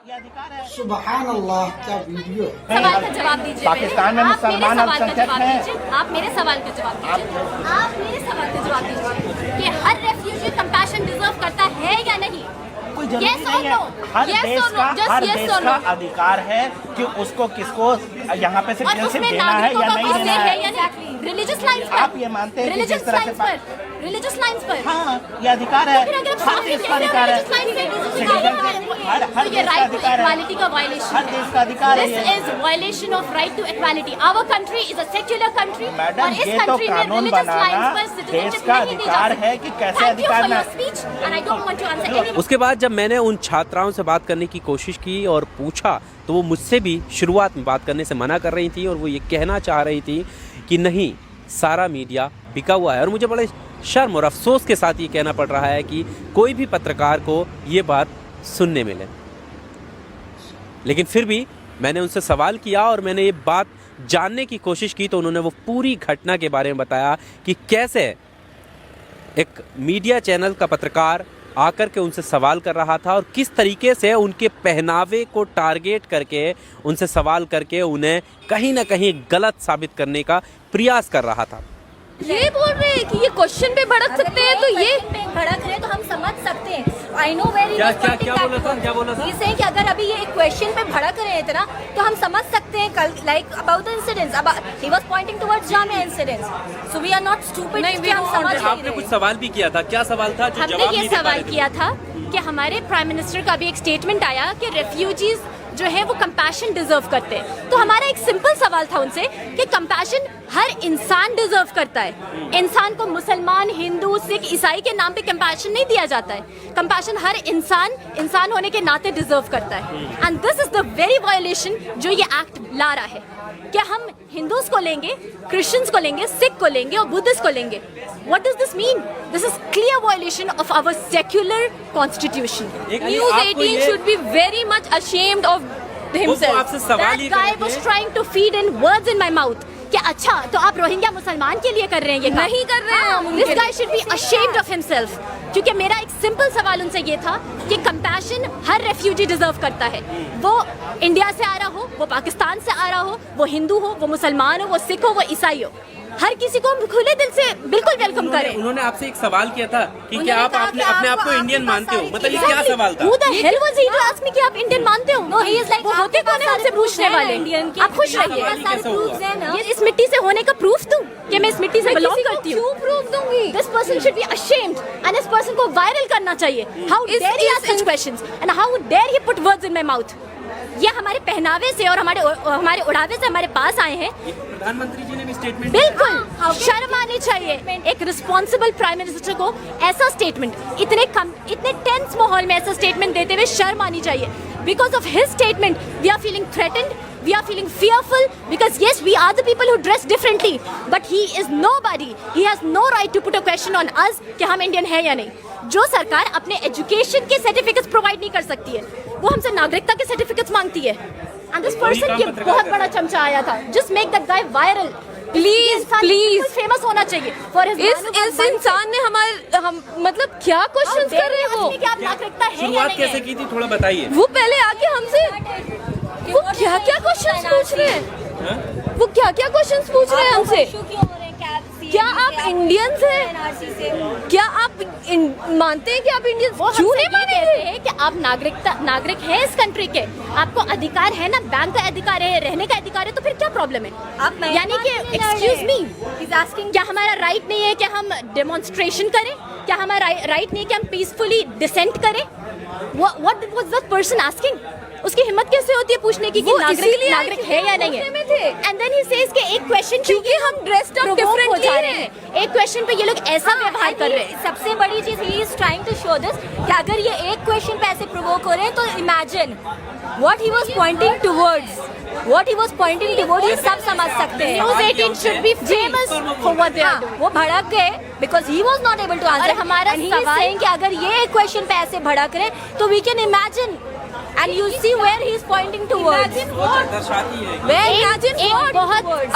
सुभान अल्लाह, क्या वीडियो है। सवाल का जवाब दीजिए। पाकिस्तान में मुसलमान अल्पसंख्यक हैं। आप मेरे सवाल का जवाब दीजिए। आप मेरे सवाल का जवाब दीजिए कि हर रेफ्यूजी कंपैशन डिजर्व करता है या नहीं? कोई जरूरी नहीं है। हर देश का अधिकार है कि उसको किसको यहाँ पे से जेल से देना है या नहीं देना है। रिलीजियस लाइंस पर आप ये मानते हैं कि जिस तरह से रिलीजियस लाइन्स पर हाँ ये अधिकार है, हर देश का अधिकार है, हर ये राइट टू इक्वालिटी का वायलेशन हर देश का अधिकार है। This is violation of right to equality. Our country is a secular country madam, और इस ये तो कंट्री में कानून रिलीजियस बनाना लाइन्स पर देश सिटीजनशिप का नहीं दी जा अधिकार सकती। है कि कैसे अधिकार Thank you ना। for your speech and I don't want to answer any उसके बाद जब मैंने उन छात्राओं से बात करने की कोशिश की और पूछा तो वो मुझसे भी शुरुआत में बात करने से मना कर रही थी और वो ये कहना चाह रही थी कि नहीं, सारा मीडिया बिका हुआ है। और मुझे बड़े शर्म और अफसोस के साथ ये कहना पड़ रहा है कि कोई भी पत्रकार को ये बात सुनने मिले। लेकिन फिर भी मैंने उनसे सवाल किया और मैंने ये बात जानने की कोशिश की तो उन्होंने वो पूरी घटना के बारे में बताया कि कैसे एक मीडिया चैनल का पत्रकार आकर के उनसे सवाल कर रहा था और किस तरीके से उनके पहनावे को टारगेट करके उनसे सवाल करके उन्हें कहीं ना कहीं गलत साबित करने का प्रयास कर रहा था। ये बोल रहे हैं कि ये क्वेश्चन पे भड़क सकते हैं, तो ये भड़क रहे तो हम समझ सकते हैं। आई नो वेरी क्या बोला था? ये से कि अगर अभी ये क्वेश्चन पे भड़क रहे हैं इतना तो हम समझ सकते हैं कल like about the incidents. He was pointing towards Jamia incidents, so we are not stupid. नहीं, हम समझ नहीं आपने कुछ सवाल भी किया था, क्या सवाल था जो जवाब हमने ये नहीं दे पा सवाल रहे थे? किया था कि हमारे प्राइम मिनिस्टर का भी एक स्टेटमेंट आया कि रेफ्यूजीज जो है वो कंपैशन डिजर्व करते हैं। तो हमारा एक सिंपल सवाल था उनसे कि कंपैशन हर इंसान डिजर्व करता है। इंसान को मुसलमान, हिंदू, सिख, ईसाई के नाम पे कंपैशन नहीं दिया जाता है। कंपैशन हर इंसान होने के नाते डिजर्व करता है। And this is the very violation जो ये एक्ट ला रहा है। क्या हम हिंदूज को लेंगे, क्रिश्चियंस को लेंगे, सिख को लेंगे और बुद्धिस्ट को लेंगे? What does this mean? This is clear violation of our secular constitution. News 18 should be very much ashamed of himself. आपसे सवाल That ही guy करेंगे। was trying to feed in words in my mouth. क्या अच्छा तो आप Rohingya मुसलमान के लिए कर रहे हैं ये काम? नहीं कर रहे हैं हम उनके This guy should be ashamed of himself. क्योंकि मेरा एक सिंपल सवाल उनसे ये था कि कंपैशन हर रेफ्यूजी डिजर्व करता है। वो इंडिया से आ रहा हो, वो पाकिस्तान से आ रहा हो, वो हिंदू हो, वो मुसलमान हो, वो सिख हो, वो ईसाई हो, हर किसी को खुले दिल से बिल्कुल वेलकम करें। उन्होंने आपसे एक सवाल किया था कि क्या आप अपने आप को इंडियन मानते हो? मतलब ये क्या सवाल था? Who the hell was he to ask me कि आप इंडियन मानते हो? No, he is like वो होते कौन है हमसे पूछने वाले? आप खुश रहिए। ये इस मिट्टी से होने का प्रूफ दूं कि मैं इस मिट्टी से बिलोंग करती हूँ? क्यों प्रूफ दूंगी? This person should be ashamed and इस person को वायरल करना चाहिए। How dare he ask such questions and how dare he put words in my mouth? ये हमारे पहनावे से और हमारे उड़ावे से हमारे पास आए हैं। प्रधानमंत्री जी ने भी स्टेटमेंट बिल्कुल शर्म आनी चाहिए एक रिस्पॉन्सिबल प्राइम मिनिस्टर को। ऐसा स्टेटमेंट इतने टेंस माहौल में ऐसा स्टेटमेंट देते हुए शर्म आनी चाहिए। Because of his statement we are feeling threatened, we are feeling fearful because yes, we are the people who dress differently, but he is nobody. He has no right to put a question on us कि हम Indian है या नहीं। जो सरकार अपने education के certificates provide नहीं कर सकती है, वो हमसे नागरिकता के सर्टिफिकेट्स मांगती है। And this person ये बहुत बड़ा चमचा आया था। Just make that guy viral. Please famous होना चाहिए for his इस इंसान ने हम मतलब क्या क्वेश्चंस कर रहे हो? कि आप नागरिकता है या शुरुआत नहीं कैसे है? की थी, थोड़ा बताइए। वो पहले आके हमसे वो क्या क्वेश्चंस पूछ रहे हैं? वो क्या क्वेश्चंस पूछ रहे हैं हमसे? क्या आप इंडियंस हैं? क्या आप मानते हैं कि आप इंडियंस? क्यों नहीं मानेंगे कि आप नागरिक हैं इस कंट्री के, आपको अधिकार है ना, बैंक का अधिकार है, रहने का अधिकार है, तो फिर क्या प्रॉब्लम है? यानी कि एक्सक्यूज मी, क्या हमारा राइट नहीं है कि हम डेमोन्स्ट्रेशन करें? क्या हमारा राइट नहीं है कि हम पीसफुली डिसेंट करें? What was that person asking? उसकी हिम्मत कैसे होती है पूछने की कि नागरिक है या नहीं है? एंड देन ही सेज कि एक क्वेश्चन क्योंकि हम ड्रेस्ड अप डिफरेंटली हैं। एक क्वेश्चन पे ये लोग ऐसा व्यवहार कर रहे हैं। सबसे बड़ी चीज he is trying to show this कि अगर ये एक क्वेश्चन पे ऐसे प्रोवोक हो रहे हैं तो imagine what he was pointing towards, ये सब समझ सकते हैं। News 18 should be famous for what they are doing. वो भड़क गए because he was not able to answer. हमारा सवाल कि अगर ये एक क्वेश्चन पे ऐसे भड़क रहे तो we can imagine and you see where he is pointing towards. एक बहुत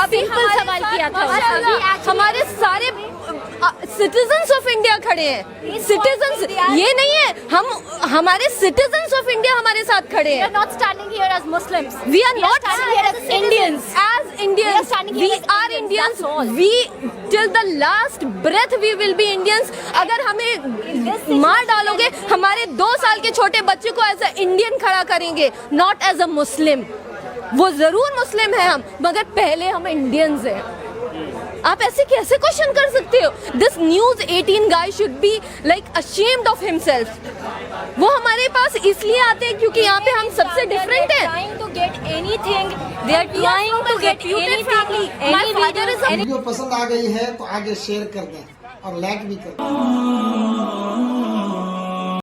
सिंपल सवाल किया था। हमारे सारे सिटीजन्स ऑफ इंडिया खड़े हैं, सिटीजन्स, ये नहीं है हम, हमारे सिटीजन्स ऑफ इंडिया हमारे साथ खड़े We हैं. are not standing here as Muslims. We are not standing here as Indians. As Indians, We are standing here we as are Indians, Indians. that's all. We till the last breath we will be Indians. अगर हमें मार डालोगे, हमारे 2 साल के छोटे बच्चे को एज अ इंडियन खड़ा करेंगे, नॉट एज अ मुस्लिम. वो जरूर मुस्लिम है हम, मगर पहले हम इंडियंस हैं. आप ऐसे कैसे क्वेश्चन कर सकते हो? This news 18 guy should be like ashamed of himself. वो हमारे पास इसलिए आते हैं क्योंकि यहाँ पे हम सबसे डिफरेंट हैं. Trying to get anything. They are trying to get anything. My father is a video पसंद आ गई है तो आगे शेयर कर दें और लाइक भी कर दें.